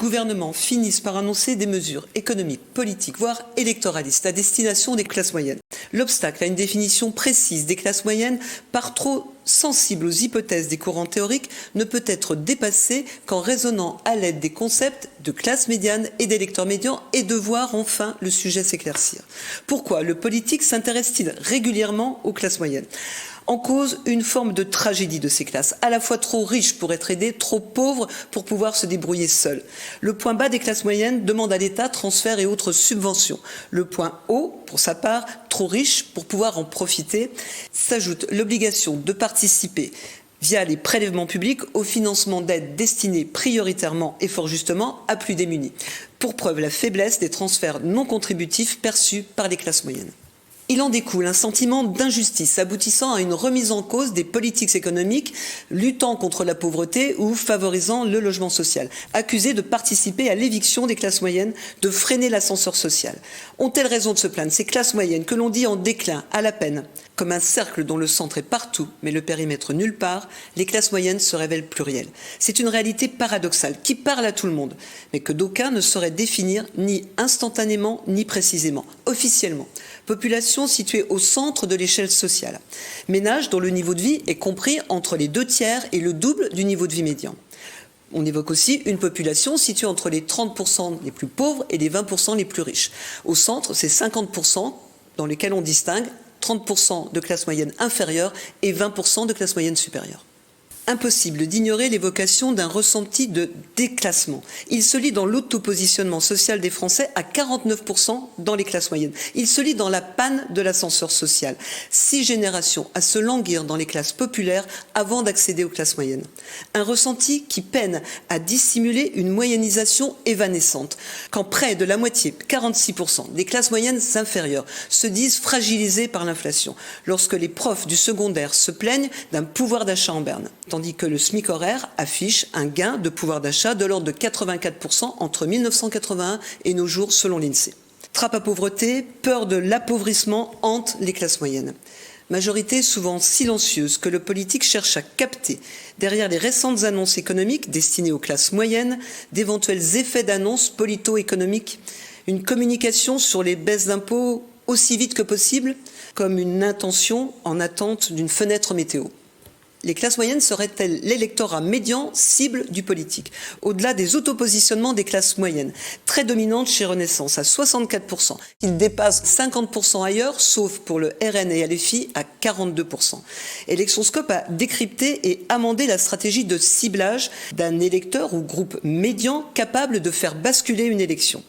gouvernements finissent par annoncer des mesures économiques, politiques, voire électoralistes à destination des classes moyennes. L'obstacle à une définition précise des classes moyennes, par trop sensible aux hypothèses des courants théoriques, ne peut être dépassé qu'en raisonnant à l'aide des concepts de classe médiane et d'électeurs médians et de voir enfin le sujet s'éclaircir. Pourquoi le politique s'intéresse-t-il régulièrement aux classes moyennes ? En cause une forme de tragédie de ces classes, à la fois trop riches pour être aidées, trop pauvres pour pouvoir se débrouiller seules. Le point bas des classes moyennes demande à l'État transferts et autres subventions. Le point haut, pour sa part, trop riche pour pouvoir en profiter, s'ajoute l'obligation de participer via les prélèvements publics au financement d'aides destinées prioritairement et fort justement à plus démunis. Pour preuve la faiblesse des transferts non contributifs perçus par les classes moyennes. Il en découle un sentiment d'injustice aboutissant à une remise en cause des politiques économiques luttant contre la pauvreté ou favorisant le logement social, accusées de participer à l'éviction des classes moyennes, de freiner l'ascenseur social. Ont-elles raison de se plaindre, ces classes moyennes que l'on dit en déclin, à la peine? Comme un cercle dont le centre est partout, mais le périmètre nulle part, les classes moyennes se révèlent plurielles. C'est une réalité paradoxale qui parle à tout le monde, mais que d'aucuns ne sauraient définir ni instantanément ni précisément, officiellement. Population située au centre de l'échelle sociale. Ménage dont le niveau de vie est compris entre les 2/3 et le double du niveau de vie médian. On évoque aussi une population située entre les 30% les plus pauvres et les 20% les plus riches. Au centre, c'est 50% dans lesquels on distingue 30% de classe moyenne inférieure et 20% de classe moyenne supérieure. Impossible d'ignorer l'évocation d'un ressenti de déclassement. Il se lit dans l'autopositionnement social des Français à 49% dans les classes moyennes. Il se lit dans la panne de l'ascenseur social. 6 générations à se languir dans les classes populaires avant d'accéder aux classes moyennes. Un ressenti qui peine à dissimuler une moyennisation évanescente. Quand près de la moitié, 46%, des classes moyennes inférieures se disent fragilisées par l'inflation. Lorsque les profs du secondaire se plaignent d'un pouvoir d'achat en berne. Tandis que le SMIC horaire affiche un gain de pouvoir d'achat de l'ordre de 84% entre 1981 et nos jours selon l'INSEE. Trappe à pauvreté, peur de l'appauvrissement hante les classes moyennes. Majorité souvent silencieuse que le politique cherche à capter derrière les récentes annonces économiques destinées aux classes moyennes, d'éventuels effets d'annonces polito-économiques, une communication sur les baisses d'impôts aussi vite que possible, comme une intention en attente d'une fenêtre météo. Les classes moyennes seraient-elles l'électorat médian cible du politique? Au-delà des autopositionnements des classes moyennes, très dominantes chez Renaissance à 64%, ils dépassent 50% ailleurs, sauf pour le RN et LFI à 42%. Electionscope a décrypté et amendé la stratégie de ciblage d'un électeur ou groupe médian capable de faire basculer une élection.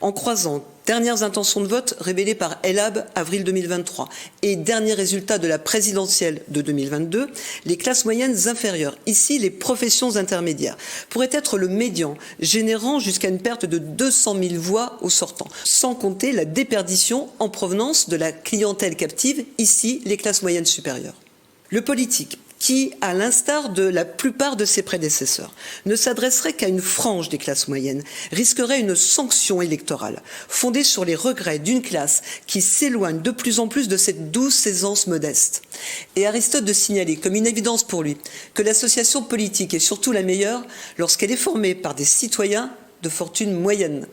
En croisant dernières intentions de vote révélées par Ellab avril 2023 et derniers résultats de la présidentielle de 2022, les classes moyennes inférieures, ici les professions intermédiaires, pourraient être le médian, générant jusqu'à une perte de 200 000 voix au sortant, sans compter la déperdition en provenance de la clientèle captive, ici les classes moyennes supérieures. Le politique, qui, à l'instar de la plupart de ses prédécesseurs, ne s'adresserait qu'à une frange des classes moyennes, risquerait une sanction électorale, fondée sur les regrets d'une classe qui s'éloigne de plus en plus de cette douce aisance modeste. Et Aristote de signaler, comme une évidence pour lui, que l'association politique est surtout la meilleure lorsqu'elle est formée par des citoyens de fortune moyenne.